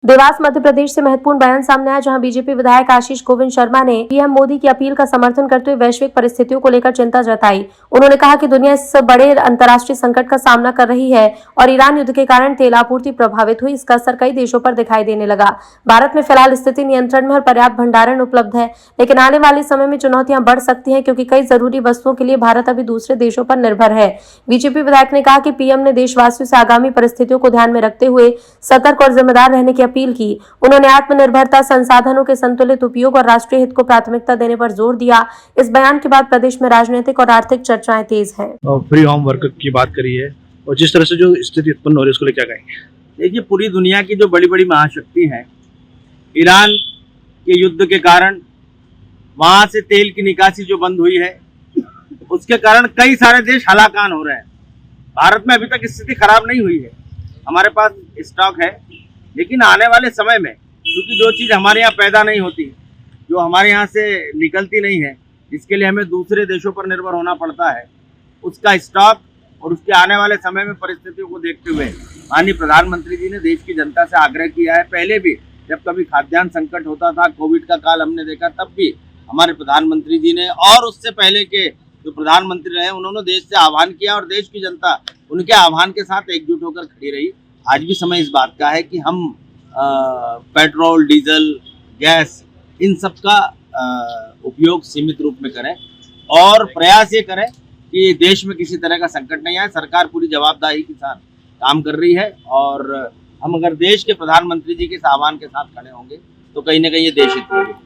देवास मध्य प्रदेश से महत्वपूर्ण बयान सामने आया, जहां बीजेपी विधायक आशीष गोविंद शर्मा ने पीएम मोदी की अपील का समर्थन करते हुए वैश्विक परिस्थितियों को लेकर चिंता जताई। उन्होंने कहा कि दुनिया इस बड़े अंतर्राष्ट्रीय संकट का सामना कर रही है और ईरान युद्ध के कारण तेल आपूर्ति प्रभावित हुई। इसका असर कई देशों पर दिखाई देने लगा। भारत में फिलहाल स्थिति नियंत्रण में और पर्याप्त भंडारण उपलब्ध है, लेकिन आने वाले समय में चुनौतियां बढ़ सकती हैं, क्योंकि कई जरूरी वस्तुओं के लिए भारत अभी दूसरे देशों पर निर्भर है। बीजेपी विधायक ने कहा कि पीएम ने देशवासियों से आगामी परिस्थितियों को ध्यान में रखते हुए सतर्क और जिम्मेदार रहने की अपील की। उन्होंने आत्मनिर्भरता, संसाधनों के संतुलित उपयोग और राष्ट्रीय हित को प्राथमिकता देने पर जोर दिया। इस बयान के बाद प्रदेश में राजनीतिक और आर्थिक चर्चाएं तेज हैं। फ्री होम वर्क की बात करी है और जिस तरह से जो स्थिति उत्पन्न हो रही है उसको लेकर क्या कहेंगे? देखिए, पूरी दुनिया की जो बड़ी बड़ी महाशक्ति हैं, ईरान के युद्ध के कारण वहां से तेल की निकासी जो बंद हुई है, उसके कारण कई सारे देश हलाकान हो रहे हैं। भारत में अभी तक स्थिति खराब नहीं हुई है, हमारे पास स्टॉक है, लेकिन आने वाले समय में क्योंकि जो चीज़ हमारे यहाँ पैदा नहीं होती, जो हमारे यहाँ से निकलती नहीं है, जिसके लिए हमें दूसरे देशों पर निर्भर होना पड़ता है, उसका स्टॉक और उसके आने वाले समय में परिस्थितियों को देखते हुए माननीय प्रधानमंत्री जी ने देश की जनता से आग्रह किया है। पहले भी जब कभी खाद्यान्न संकट होता था, कोविड का काल हमने देखा, तब भी हमारे प्रधानमंत्री जी ने और उससे पहले के जो प्रधानमंत्री रहे, उन्होंने देश से आह्वान किया और देश की जनता उनके आह्वान के साथ एकजुट होकर खड़ी रही। आज भी समय इस बात का है कि हम पेट्रोल, डीजल, गैस, इन सब का उपयोग सीमित रूप में करें और प्रयास ये करें कि देश में किसी तरह का संकट नहीं आए। सरकार पूरी जवाबदारी के साथ काम कर रही है और हम अगर देश के प्रधानमंत्री जी के इस आह्वान के साथ खड़े होंगे तो कहीं ना कहीं ये देश हित में